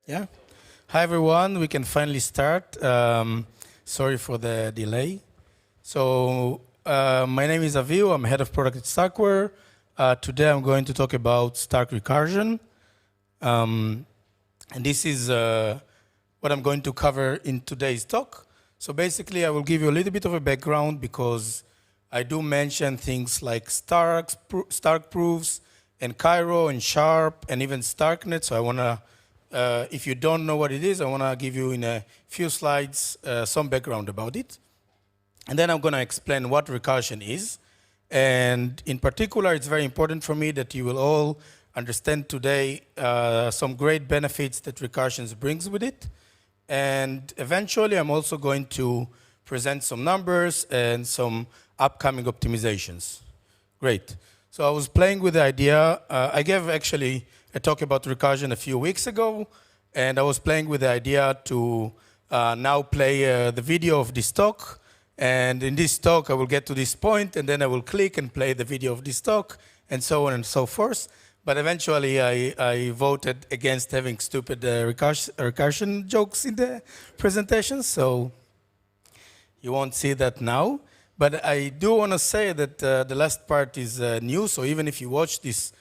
Yeah. Hi, everyone. We can finally start. Sorry for the delay. So, my name is Avihu. I'm head of product at Starkware. Today, I'm going to talk about Stark Recursion. And this is what I'm going to cover in today's talk. So basically, I will give you a little bit of a background because I do mention things like Stark proofs and Cairo and Sharp and even Starknet. So I want to, if you don't know what it is, I want to give you in a few slides some background about it. And then I'm going to explain what recursion is. And in particular, it's very important for me that you will all understand today some great benefits that recursion brings with it. And eventually, I'm also going to present some numbers and some upcoming optimizations. Great. So I was playing with the idea. I gave actually a talk about recursion a few weeks ago, and I was playing with the idea to now play the video of this talk. And in this talk, I will get to this point, and then I will click and play the video of this talk, and so on and so forth. But eventually, I voted against having stupid recursion jokes in the presentation, so you won't see that now. But I do want to say that the last part is new, so even if you watch this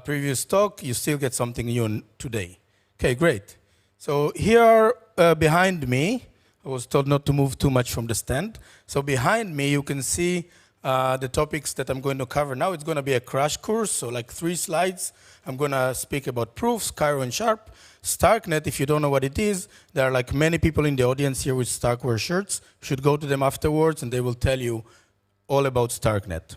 previous talk, you still get something new today. Okay, great. So here behind me, I was told not to move too much from the stand. So behind me, you can see the topics that I'm going to cover now. It's going to be a crash course, so like 3 slides. I'm going to speak about proofs, Cairo and Sharp. Starknet, if you don't know what it is, there are like many people in the audience here with Starkware shirts. You should go to them afterwards, and they will tell you all about Starknet.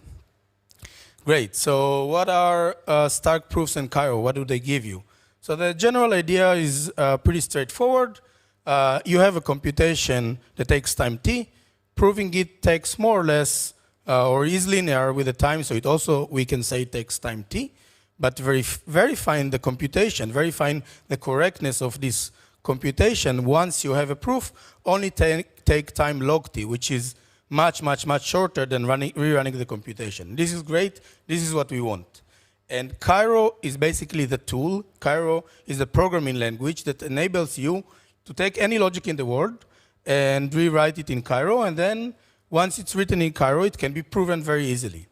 Great. So what are Stark proofs and Cairo? What do they give you? So the general idea is pretty straightforward. You have a computation that takes time t. Proving it takes more or less or is linear with the time, so it also, we can say, it takes time t. But verifying the computation, verifying the correctness of this computation once you have a proof, only take time log t, which is much shorter than rerunning the computation. This is great. This is what we want. And Cairo is basically the tool. Cairo is the programming language that enables you to take any logic in the world and rewrite it in Cairo, and then once it's written in Cairo, it can be proven very easily.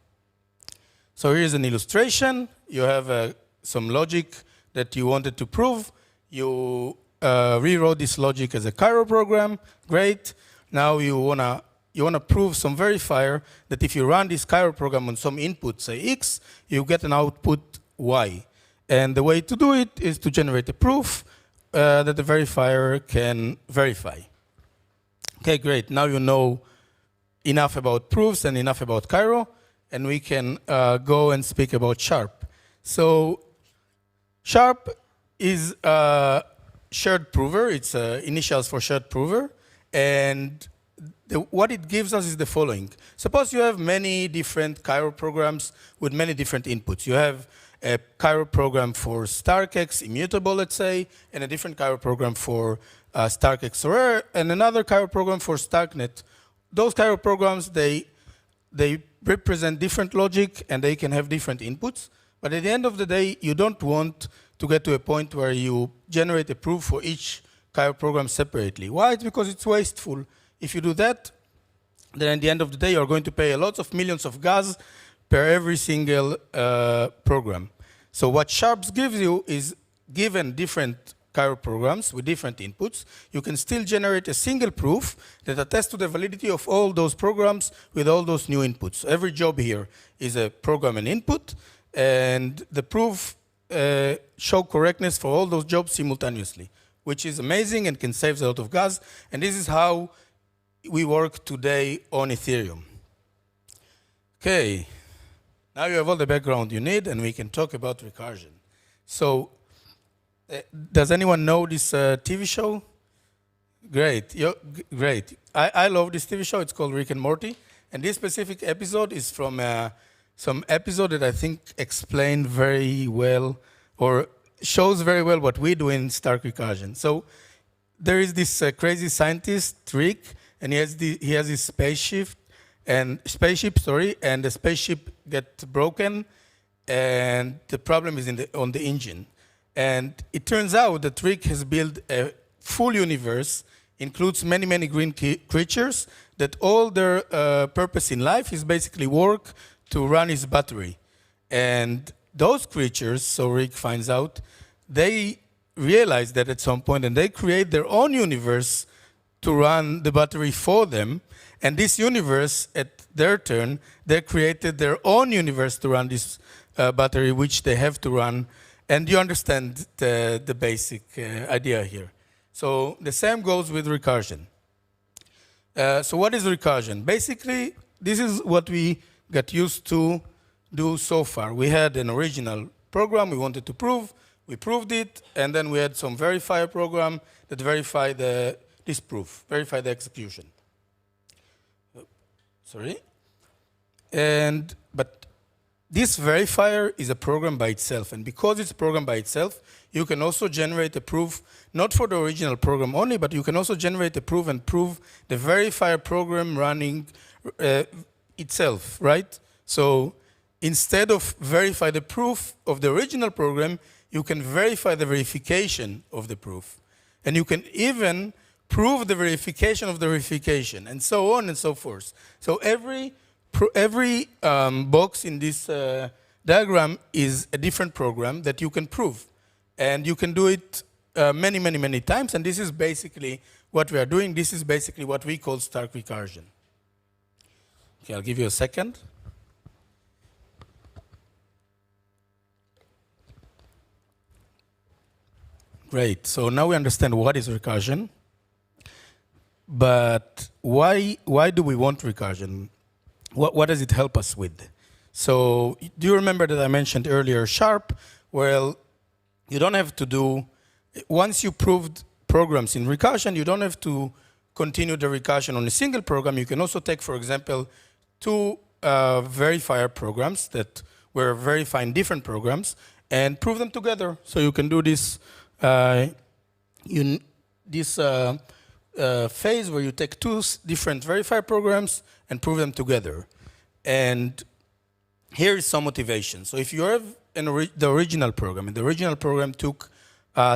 So here's an illustration. You have some logic that you wanted to prove. You rewrote this logic as a Cairo program. Great. Now you wanna prove some verifier that if you run this Cairo program on some input, say x, you get an output y. And the way to do it is to generate a proof that the verifier can verify. Okay, great. Now you know enough about proofs and enough about Cairo, and we can go and speak about Sharp. So Sharp is a shared prover. It's initials for shared prover. And what it gives us is the following. Suppose you have many different Cairo programs with many different inputs. You have a Cairo program for StarkX, immutable, let's say, and a different Cairo program for Stark XOR, and another Cairo program for Starknet. Those Cairo programs, they represent different logic, and they can have different inputs. But at the end of the day, you don't want to get to a point where you generate a proof for each Cairo program separately. Why? It's because it's wasteful. If you do that, then at the end of the day, you're going to pay lots of millions of gas per every single program. So what Sharps gives you is, given different Cairo programs with different inputs, you can still generate a single proof that attests to the validity of all those programs with all those new inputs. So every job here is a program and input, and the proof show correctness for all those jobs simultaneously, which is amazing and can save a lot of gas. And this is how we work today on Ethereum. Okay, now you have all the background you need, and we can talk about recursion. So, does anyone know this TV show? Great, great. I love this TV show. It's called Rick and Morty. And this specific episode is from some episode that I think explain very well, or shows very well what we do in Stark Recursion. So there is this crazy scientist, Rick, and he has this spaceship, and the spaceship gets broken, and the problem is on the engine. And it turns out that Rick has built a full universe, includes many, many green creatures, that all their purpose in life is basically work to run his battery. And those creatures, so Rick finds out, they realize that at some point, and they create their own universe to run the battery for them. And this universe, at their turn, they created their own universe to run this battery, which they have to run. And you understand the basic idea here. So the same goes with recursion. So what is recursion? Basically, this is what we got used to do so far. We had an original program we wanted to prove. We proved it, and then we had some verifier program that verified this proof, verified the execution. Sorry. But this verifier is a program by itself, and because it's a program by itself, you can also generate a proof, not for the original program only, but you can also generate a proof and prove the verifier program running itself, right? So instead of verify the proof of the original program, you can verify the verification of the proof. And you can even prove the verification of the verification, and so on and so forth. So every box in this diagram is a different program that you can prove. And you can do it many, many, many times, and this is basically what we are doing. This is basically what we call Stark recursion. Okay, I'll give you a second. Great, so now we understand what is recursion, but why do we want recursion? What does it help us with? So do you remember that I mentioned earlier sharp? Well, you don't have to do, once you proved programs in recursion, you don't have to continue the recursion on a single program. You can also take, for example, two verifier programs that were verifying different programs and prove them together. So you can do this phase where you take two different verifier programs and prove them together. And here is some motivation. So if you have the original program, and the original program took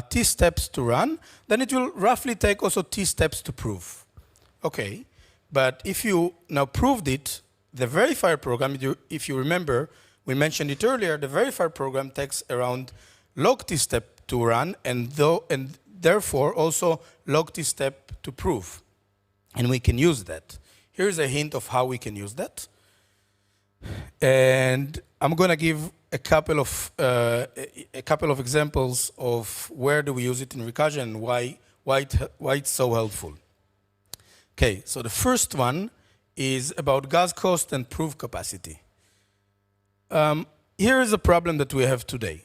T steps to run, then it will roughly take also T steps to prove. Okay, but if you now proved it, the verifier program, if you remember, we mentioned it earlier, the verifier program takes around log T step to run, and therefore also log T step to prove. And we can use that. Here's a hint of how we can use that. And I'm going to give a couple of examples of where do we use it in recursion and why it's so helpful. Okay, so the first one is about gas cost and proof capacity. Here is a problem that we have today.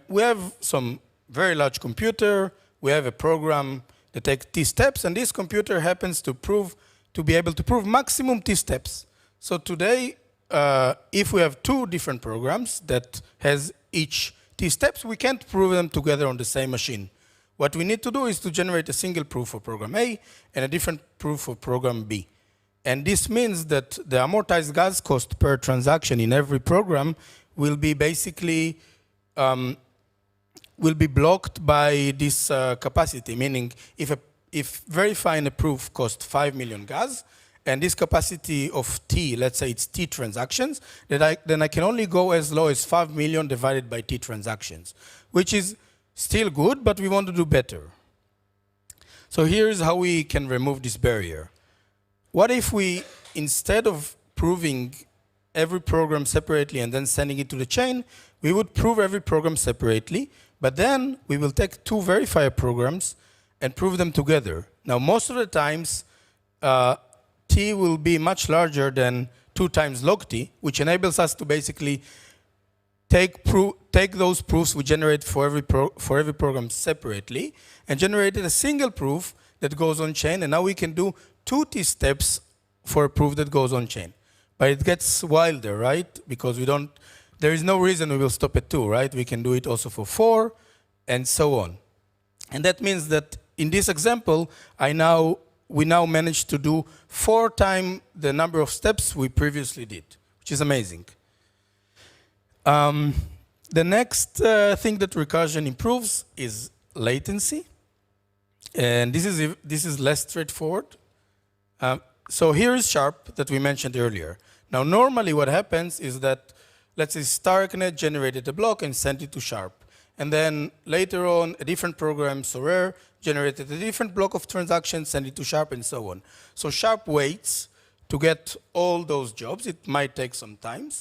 We have some very large computer, we have a program that takes T steps, and this computer happens to be able to prove maximum T steps. So today, if we have two different programs that has each T steps, we can't prove them together on the same machine. What we need to do is to generate a single proof for program A and a different proof for program B. And this means that the amortized gas cost per transaction in every program will be basically will be blocked by this capacity, meaning if verifying a proof costs 5 million gas, and this capacity of T, let's say it's T transactions, then I can only go as low as 5 million divided by T transactions, which is still good, but we want to do better. So here's how we can remove this barrier. What if we, instead of proving every program separately and then sending it to the chain, we would prove every program separately, but then we will take two verifier programs and prove them together. Now, most of the times, T will be much larger than 2 times log T, which enables us to basically take those proofs we generate for every program separately and generate a single proof that goes on chain, and now we can do 2 T steps for a proof that goes on chain. But it gets wilder, right? Because there is no reason we will stop at 2, right? We can do it also for 4 and so on. And that means that in this example, we now managed to do 4 times the number of steps we previously did, which is amazing. The next thing that recursion improves is latency. And this is less straightforward. So here is sharp that we mentioned earlier. Now, normally what happens is that, let's say, StarkNet generated a block and sent it to sharp. And then later on, a different program, Sorare, generated a different block of transactions, sent it to sharp, and so on. So sharp waits to get all those jobs. It might take some time.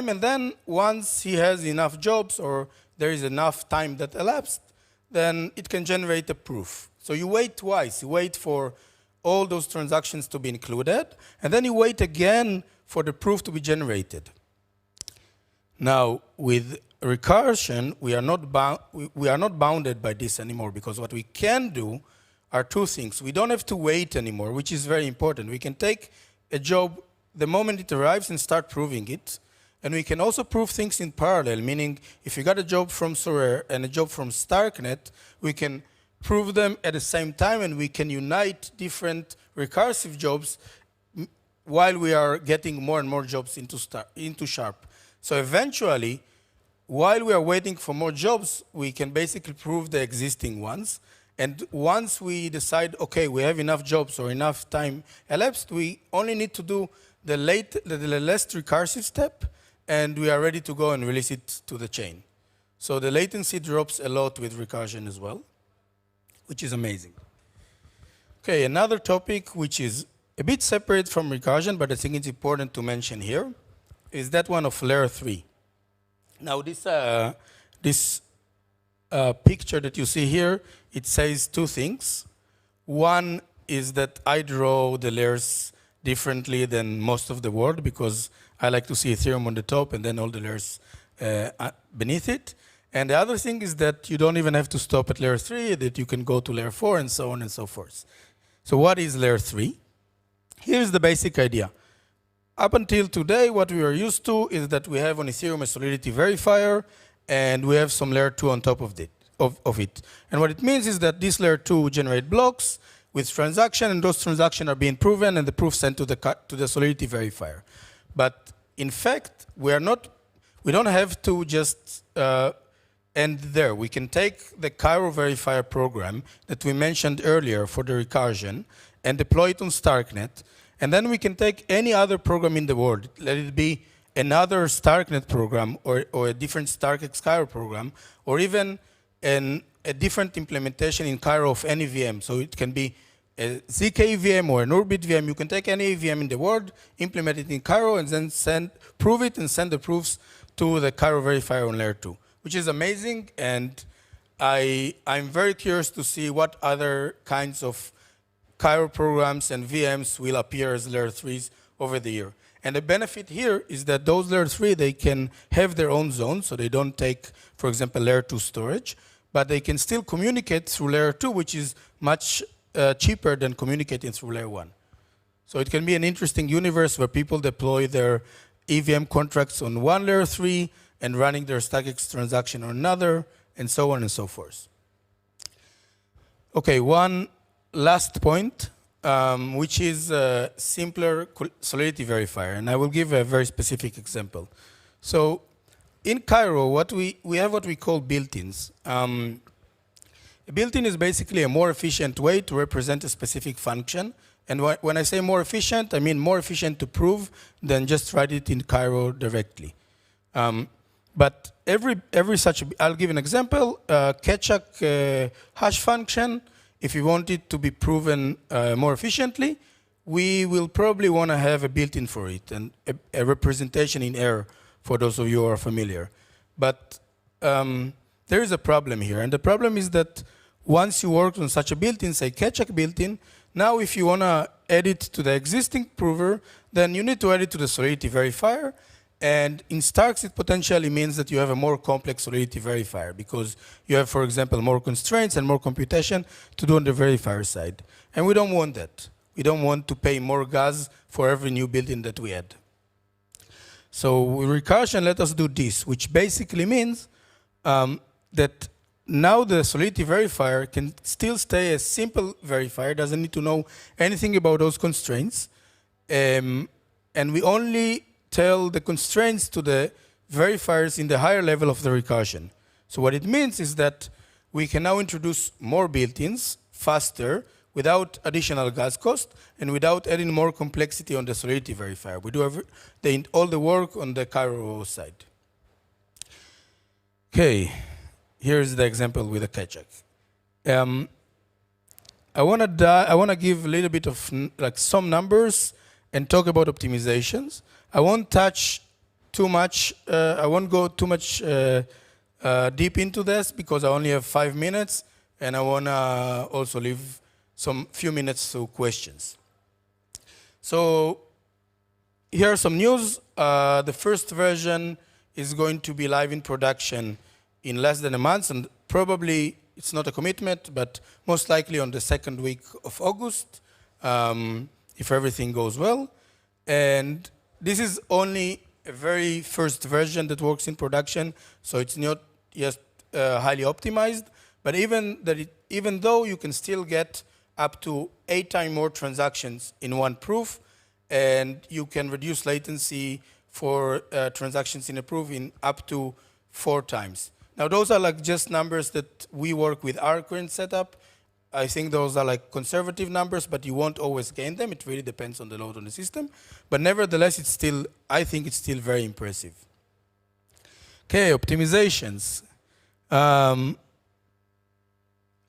And then once he has enough jobs or there is enough time that elapsed, then it can generate a proof. So you wait twice. You wait for all those transactions to be included, and then you wait again for the proof to be generated. Now, with recursion, we are not bounded by this anymore, because what we can do are two things. We don't have to wait anymore, which is very important. We can take a job the moment it arrives and start proving it. And we can also prove things in parallel, meaning if you got a job from Sorare and a job from StarkNet, we can prove them at the same time, and we can unite different recursive jobs while we are getting more and more jobs into sharp. So eventually, while we are waiting for more jobs, we can basically prove the existing ones. And once we decide, okay, we have enough jobs or enough time elapsed, we only need to do the last recursive step, and we are ready to go and release it to the chain. So the latency drops a lot with recursion as well, which is amazing. Okay, another topic which is a bit separate from recursion, but I think it's important to mention here, is that one of layer 3. Now this picture that you see here, it says two things. One is that I draw the layers differently than most of the world, because I like to see Ethereum on the top and then all the layers beneath it. And the other thing is that you don't even have to stop at layer 3, that you can go to layer 4 and so on and so forth. So what is layer 3? Here's the basic idea. Up until today, what we are used to is that we have on Ethereum a solidity verifier, and we have some layer 2 on top of it. And what it means is that this layer 2 generate blocks with transaction, and those transactions are being proven, and the proof sent to the solidity verifier. But in fact, we don't have to just end there. We can take the Cairo verifier program that we mentioned earlier for the recursion and deploy it on StarkNet, and then we can take any other program in the world, let it be another StarkNet program or a different StarkX Cairo program, or even a different implementation in Cairo of any VM. So it can be a ZK VM or an Orbit VM. You can take any VM in the world, implement it in Cairo, and then prove it and send the proofs to the Cairo verifier on layer 2, which is amazing. And I'm very curious to see what other kinds of Cairo programs and VMs will appear as layer 3s over the year. And the benefit here is that those layer 3, they can have their own zone, so they don't take, for example, layer 2 storage, but they can still communicate through layer 2, which is much cheaper than communicating through layer 1. So it can be an interesting universe where people deploy their EVM contracts on one layer 3 and running their StackX transaction on another, and so on and so forth. Okay, one last point, which is a simpler solidity verifier, and I will give a very specific example. So in Cairo, we have what we call built-ins. A built-in is basically a more efficient way to represent a specific function. And when I say more efficient, I mean more efficient to prove than just write it in Cairo directly. But every such, I'll give an example, Ketchuk hash function, if you want it to be proven more efficiently, we will probably want to have a built-in for it, and a representation in error for those of you who are familiar. But there is a problem here, and the problem is that once you work on such a built-in, say Ketchuk built-in, now if you want to add it to the existing prover, then you need to add it to the solidity verifier. And in Starks, it potentially means that you have a more complex solidity verifier, because you have, for example, more constraints and more computation to do on the verifier side. And we don't want that. We don't want to pay more gas for every new built-in that we add. So with Recursion, let us do this, which basically means that now the solidity verifier can still stay a simple verifier, doesn't need to know anything about those constraints. And we only tell the constraints to the verifiers in the higher level of the recursion. So what it means is that we can now introduce more built-ins faster without additional gas cost and without adding more complexity on the solidity verifier. We do all the work on the Cairo side. Okay, here's the example with the Kajak. I want to give a little bit of some numbers and talk about optimizations. I won't touch too much. I won't go too much deep into this because I only have 5 minutes, and I want to also leave some few minutes to questions. So here are some news. The first version is going to be live in production in less than a month, and probably it's not a commitment, but most likely on the second week of August, if everything goes well. And this is only a very first version that works in production, so it's not just highly optimized. But even though you can still get up to 8 times more transactions in one proof, and you can reduce latency for transactions in a proof in up to 4 times. Now, those are just numbers that we work with our current setup. I think those are conservative numbers, but you won't always gain them. It really depends on the load on the system. But nevertheless, I think it's still very impressive. Okay, optimizations. I'm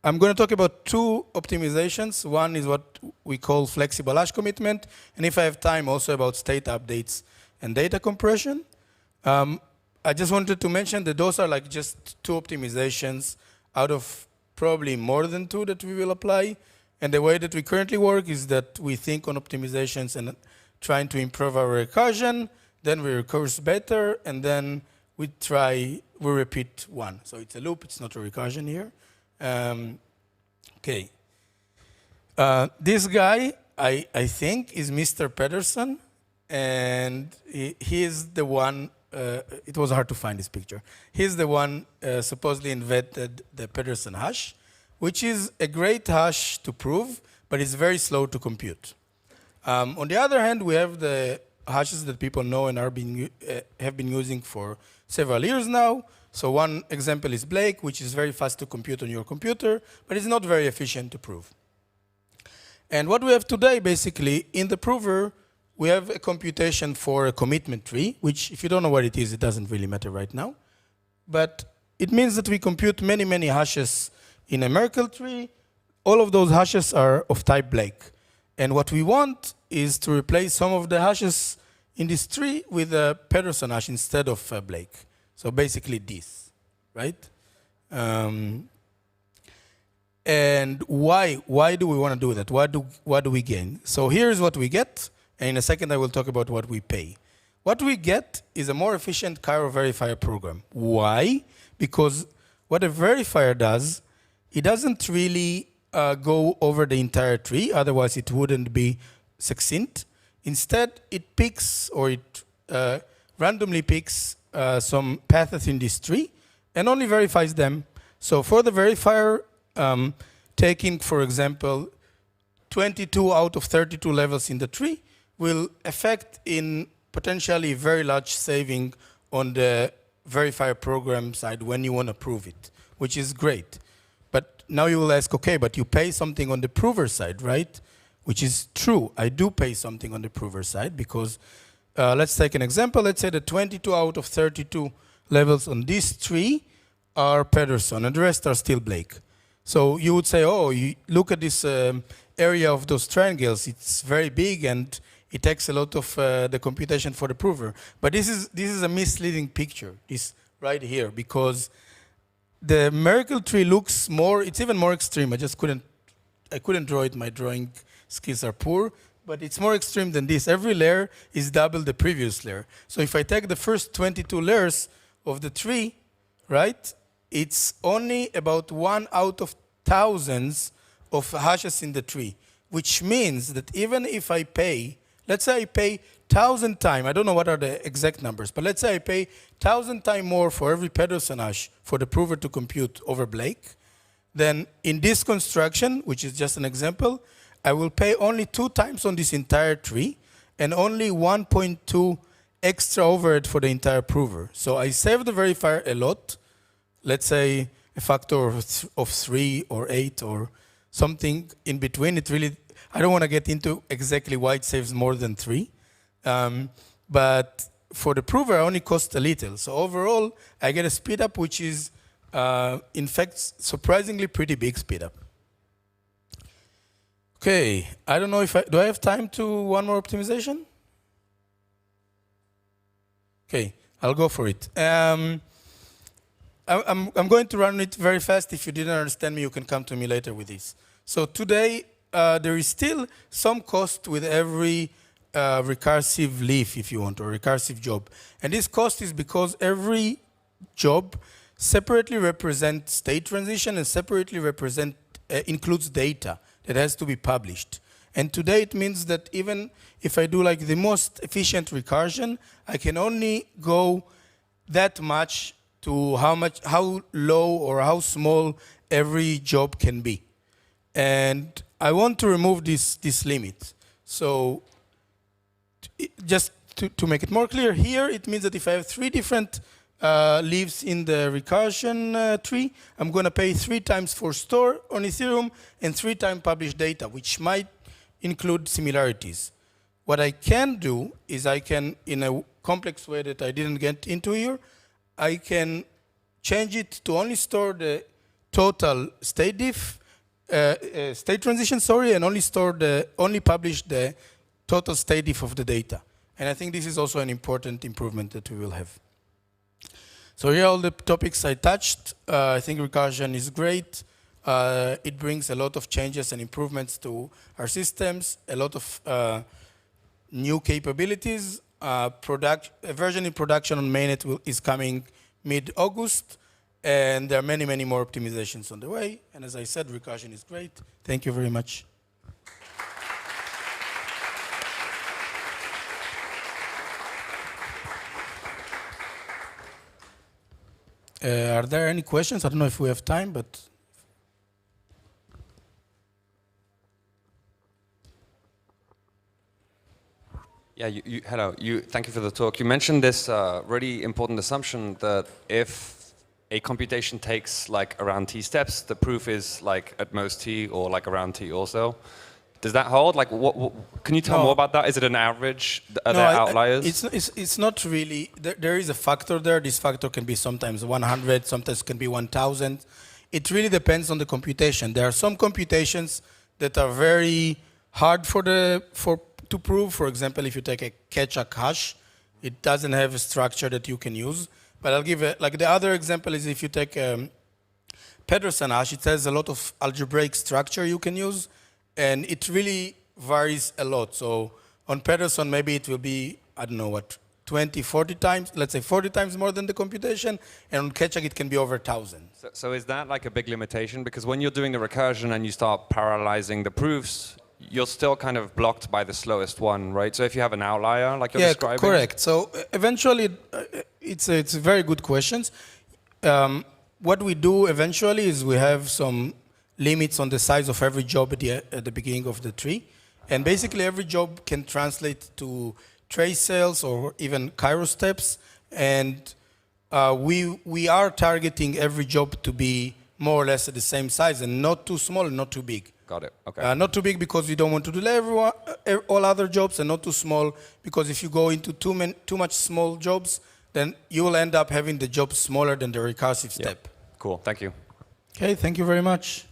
going to talk about 2 optimizations. One is what we call flexible hash commitment, and if I have time, also about state updates and data compression. I just wanted to mention that those are just 2 optimizations out of probably more than 2 that we will apply. And the way that we currently work is that we think on optimizations and trying to improve our recursion, then we recurse better, and then we repeat one. So it's a loop, it's not a recursion here. Okay. This guy, I think, is Mr. Pedersen, and he is the one, it was hard to find this picture. He's the one supposedly invented the Pedersen hash, which is a great hash to prove, but it's very slow to compute. On the other hand, we have the hashes that people know and have been using for several years now. So one example is Blake, which is very fast to compute on your computer, but it's not very efficient to prove. And what we have today, basically, in the prover, we have a computation for a commitment tree, which if you don't know what it is, it doesn't really matter right now. But it means that we compute many, many hashes in a Merkle tree. All of those hashes are of type Blake. And what we want is to replace some of the hashes in this tree with a Pedersen hash instead of Blake. So basically this, right? And why do we want to do that? What do we gain? So here's what we get, and in a second I will talk about what we pay. What we get is a more efficient Cairo verifier program. Why? Because what a verifier does, it doesn't really go over the entire tree, otherwise it wouldn't be succinct. Instead, it picks, or it randomly picks some paths in this tree and only verifies them. So for the verifier, taking, for example, 22 out of 32 levels in the tree will affect in potentially very large saving on the verifier program side when you want to prove it, which is great. But now you will ask, okay, but you pay something on the prover side, right? Which is true. I do pay something on the prover side because let's take an example. Let's say that 22 out of 32 levels on this tree are Pedersen, and the rest are still Blake. So you would say, oh, you look at this area of those triangles. It's very big, and it takes a lot of the computation for the prover. But this is a misleading picture, this right here, because the Merkle tree looks more. It's even more extreme. I couldn't draw it. My drawing skills are poor. But it's more extreme than this. Every layer is double the previous layer. So if I take the first 22 layers of the tree, right, it's only about 1 out of thousands of hashes in the tree, which means that even if I pay, let's say I pay 1,000 times, I don't know what are the exact numbers, but let's say I pay 1,000 times more for every Pedersen hash for the prover to compute over Blake, then in this construction, which is just an example, I will pay only 2 times on this entire tree and only 1.2 extra overhead for the entire prover. So I save the verifier a lot, let's say a factor of 3 or 8 or something in between. It really, I don't want to get into exactly why it saves more than 3. But for the prover, it only costs a little. So overall, I get a speed up, which is, in fact, surprisingly pretty big speed up. Okay, I don't know if do I have time to one more optimization? Okay, I'll go for it. I'm going to run it very fast. If you didn't understand me, you can come to me later with this. So today, there is still some cost with every recursive leaf, if you want, or recursive job. And this cost is because every job separately represents state transition and separately includes data that has to be published. And today it means that even if I do like the most efficient recursion, I can only go that much to how low or how small every job can be. And I want to remove this limit. So just to make it more clear, here it means that if I have 3 different leaves in the recursion tree, I'm going to pay 3 times for store on Ethereum and 3 times publish data, which might include similarities. What I can do is I can, in a complex way that I didn't get into here, I can change it to only store the total state diff, state transition, and only publish the total state diff of the data. And I think this is also an important improvement that we will have. So here are all the topics I touched. I think recursion is great. It brings a lot of changes and improvements to our systems, a lot of new capabilities. A version in production on mainnet is coming mid-August, and there are many, many more optimizations on the way. And as I said, recursion is great. Thank you very much. Are there any questions? I don't know if we have time, but... Yeah, hello. Thank you for the talk. You mentioned this really important assumption that if a computation takes like around t steps, the proof is like at most t or like around t also. Does that hold? Like, can you tell more about that? Is it an average? Are there outliers? It's not really. There is a factor there. This factor can be sometimes 100, sometimes can be 1,000. It really depends on the computation. There are some computations that are very hard to prove. For example, if you take a Ketchak hash, it doesn't have a structure that you can use. But I'll give like the other example is if you take Pedersen hash, it has a lot of algebraic structure you can use. And it really varies a lot. So on Pedersen, maybe it will be, I don't know what, 20, 40 times, let's say 40 times more than the computation. And on Ketchak, it can be over 1,000. So is that like a big limitation? Because when you're doing the recursion and you start parallelizing the proofs, you're still kind of blocked by the slowest one, right? So if you have an outlier, like you're describing? Yeah, correct. So eventually, it's very good questions. What we do eventually is we have some limits on the size of every job at the beginning of the tree. And basically every job can translate to trace cells or even Cairo steps. And we are targeting every job to be more or less at the same size and not too small and not too big. Got it, okay. Not too big because we don't want to delay all other jobs, and not too small because if you go into too much small jobs, then you will end up having the job smaller than the recursive step. Cool, thank you. Okay, thank you very much.